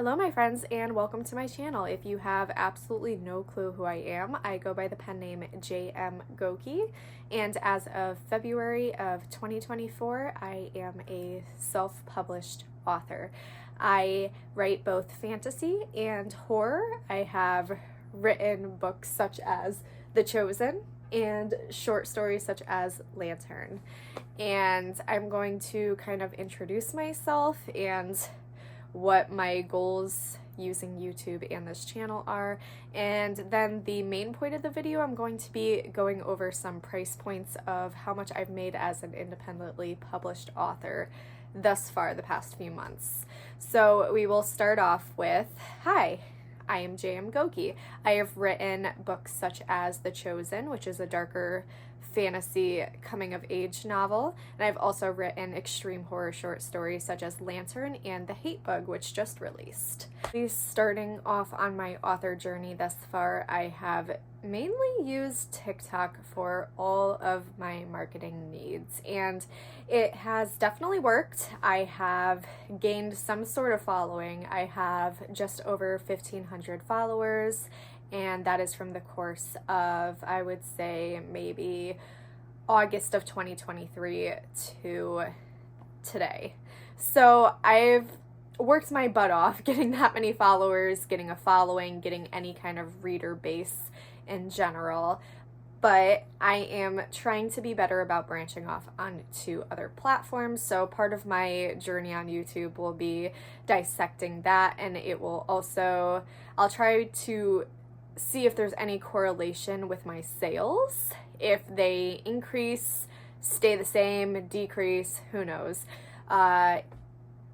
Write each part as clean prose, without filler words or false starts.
Hello my friends and welcome to my channel. If you have absolutely no clue who I am, I go by the pen name JM Gokey, and as of February of 2024, I am a self-published author. I write both fantasy and horror. I have written books such as The Chosen and short stories such as Lantern. And I'm going to kind of introduce myself and what my goals using YouTube and this channel are, and then the main point of the video, I'm going to be going over some price points of how much I've made as an independently published author thus far the past few months. So we will start off with, hi, I am JM Gokey. I have written books such as The Chosen, which is a darker fantasy coming-of-age novel, and I've also written extreme horror short stories such as Lantern and The Hate Bug, which just released. Starting off on my author journey thus far, I have mainly used TikTok for all of my marketing needs, and it has definitely worked. I have gained some sort of following. I have just over 1,500 followers, and that is from the course of, I would say, maybe August of 2023 to today. So I've worked my butt off getting that many followers, getting a following, getting any kind of reader base in general, but I am trying to be better about branching off onto other platforms. So part of my journey on YouTube will be dissecting that, and it will also, I'll try to see if there's any correlation with my sales. If they increase, stay the same, decrease, who knows.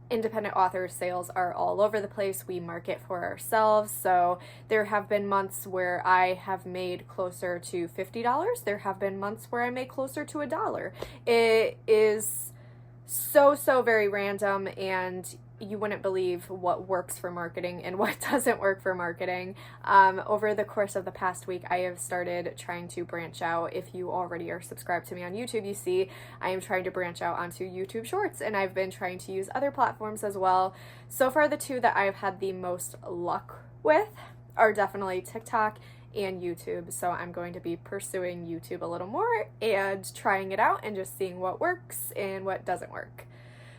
Independent author sales are all over the place. We market for ourselves, so there have been months where I have made closer to $50. There have been months where I made closer to $1. It is so very random, and you wouldn't believe what works for marketing and what doesn't work for marketing. Over the course of the past week, I have started trying to branch out. If you already are subscribed to me on YouTube, you see I am trying to branch out onto YouTube Shorts, and I've been trying to use other platforms as well. So far, the two that I've had the most luck with are definitely TikTok and YouTube. So I'm going to be pursuing YouTube a little more and trying it out and just seeing what works and what doesn't work.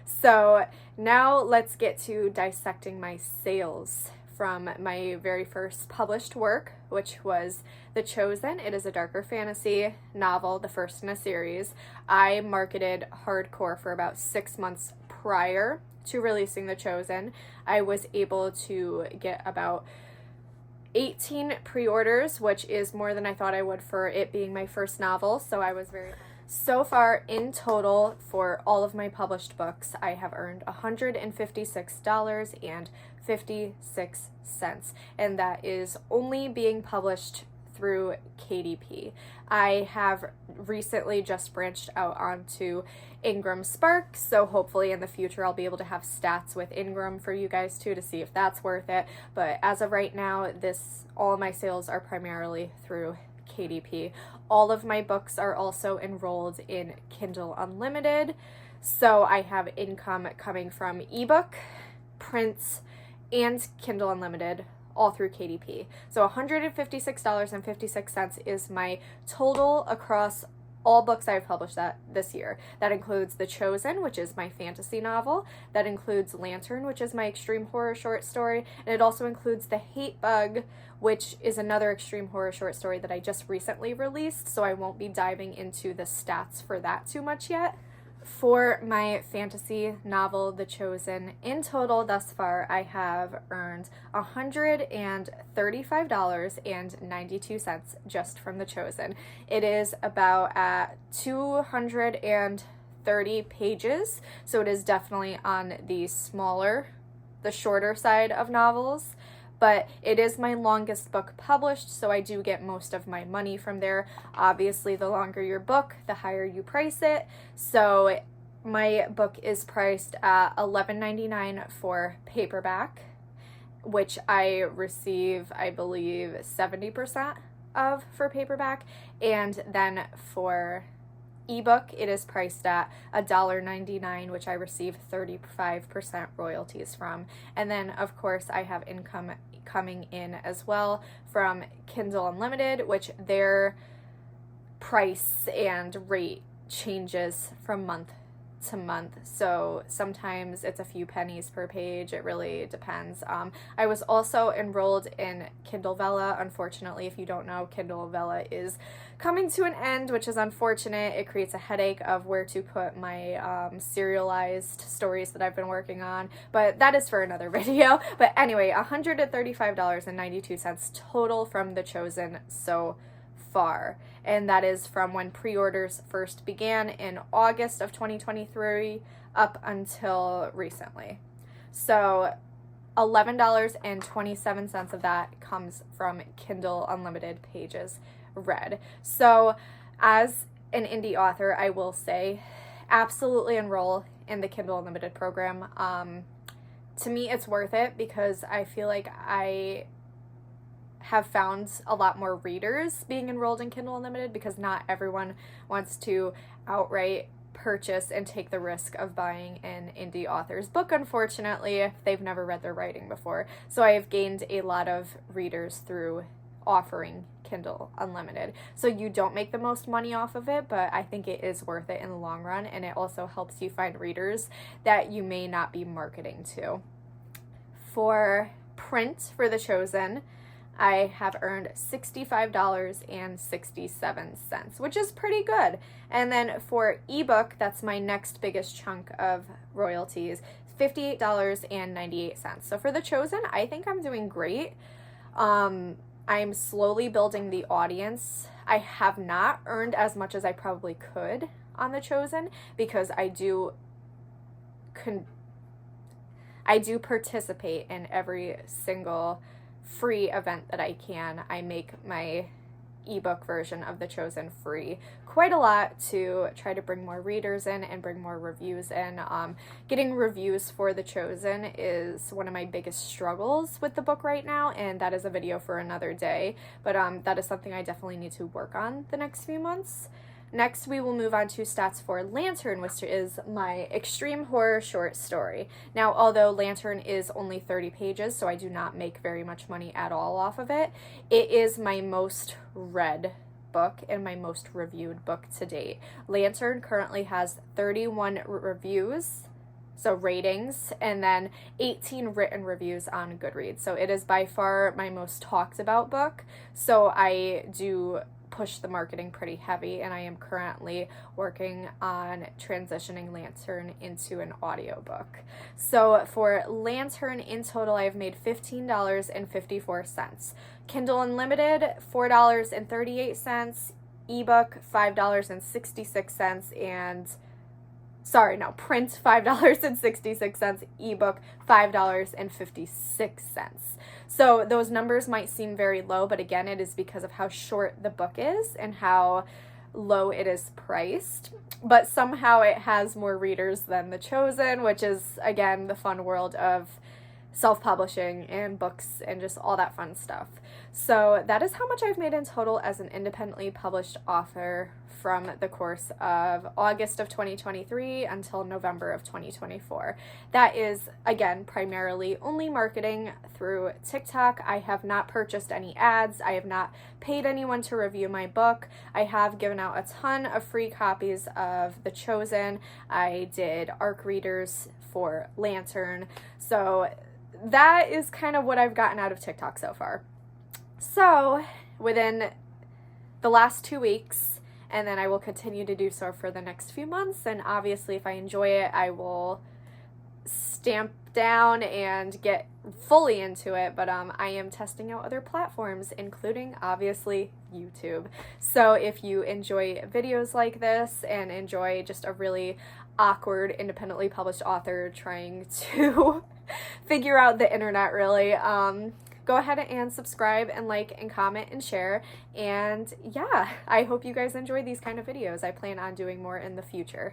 So now let's get to dissecting my sales from my very first published work, which was The Chosen. It is a darker fantasy novel, the first in a series. I marketed hardcore for about 6 months prior to releasing The Chosen. I was able to get about 18 pre-orders, which is more than I thought I would for it being my first novel, so I was very... So far, in total, for all of my published books, I have earned $156.56, and that is only being published through KDP. I have recently just branched out onto Ingram Spark, so hopefully in the future I'll be able to have stats with Ingram for you guys too to see if that's worth it. But as of right now, all of my sales are primarily through KDP. All of my books are also enrolled in Kindle Unlimited, so I have income coming from ebook, print, and Kindle Unlimited, all through KDP. So $156.56 is my total across all books I've published this year. That includes The Chosen, which is my fantasy novel. That includes Lantern, which is my extreme horror short story. And it also includes The Hate Bug, which is another extreme horror short story that I just recently released, so I won't be diving into the stats for that too much yet. For my fantasy novel, The Chosen, in total thus far, I have earned $135.92 just from The Chosen. It is about at 230 pages, so it is definitely on the shorter side of novels. But it is my longest book published, so I do get most of my money from there. Obviously, the longer your book, the higher you price it. So my book is priced at $11.99 for paperback, which I receive, I believe, 70% of for paperback. And then for ebook, it is priced at $1.99, which I receive 35% royalties from. And then, of course, I have income coming in as well from Kindle Unlimited, which their price and rate changes from month to month. So sometimes it's a few pennies per page. It really depends. I was also enrolled in Kindle Vella. Unfortunately, if you don't know, Kindle Vella is coming to an end, which is unfortunate. It creates a headache of where to put my serialized stories that I've been working on, but that is for another video. But anyway, $135.92 total from The Chosen so far, and that is from when pre-orders first began in August of 2023 up until recently. So $11.27 of that comes from Kindle Unlimited pages read. So as an indie author, I will say absolutely enroll in the Kindle Unlimited program. To me, it's worth it because I feel like I have found a lot more readers being enrolled in Kindle Unlimited, because not everyone wants to outright purchase and take the risk of buying an indie author's book, unfortunately, if they've never read their writing before. So I have gained a lot of readers through offering Kindle Unlimited. So you don't make the most money off of it, but I think it is worth it in the long run, and it also helps you find readers that you may not be marketing to. For print for The Chosen, I have earned $65.67, which is pretty good. And then for ebook, that's my next biggest chunk of royalties, $58.98. So for The Chosen, I think I'm doing great. I'm slowly building the audience. I have not earned as much as I probably could on The Chosen, because I do participate in every single free event that I can. I make my ebook version of The Chosen free quite a lot to try to bring more readers in and bring more reviews in. Getting reviews for The Chosen is one of my biggest struggles with the book right now, and that is a video for another day, but that is something I definitely need to work on the next few months. Next, we will move on to stats for Lantern, which is my extreme horror short story. Now, although Lantern is only 30 pages, so I do not make very much money at all off of it, it is my most read book and my most reviewed book to date. Lantern currently has 31 reviews, so ratings, and then 18 written reviews on Goodreads. So it is by far my most talked about book. So I do push the marketing pretty heavy, and I am currently working on transitioning Lantern into an audiobook. So for Lantern in total, I have made $15.54. Kindle Unlimited, $4.38, ebook, $5.66, and print $5.66, ebook $5.56. So those numbers might seem very low, but again, it is because of how short the book is and how low it is priced. But somehow it has more readers than The Chosen, which is, again, the fun world of self-publishing and books and just all that fun stuff. So that is how much I've made in total as an independently published author from the course of August of 2023 until November of 2024. That is, again, primarily only marketing through TikTok. I have not purchased any ads. I have not paid anyone to review my book. I have given out a ton of free copies of The Chosen. I did ARC readers for Lantern. So that is kind of what I've gotten out of TikTok so far. So within the last 2 weeks, and then I will continue to do so for the next few months, and obviously if I enjoy it, I will stamp down and get fully into it, but I am testing out other platforms, including obviously YouTube. So if you enjoy videos like this and enjoy just a really awkward independently published author trying to figure out the internet, really, go ahead and subscribe and like and comment and share. And yeah, I hope you guys enjoy these kind of videos. I plan on doing more in the future.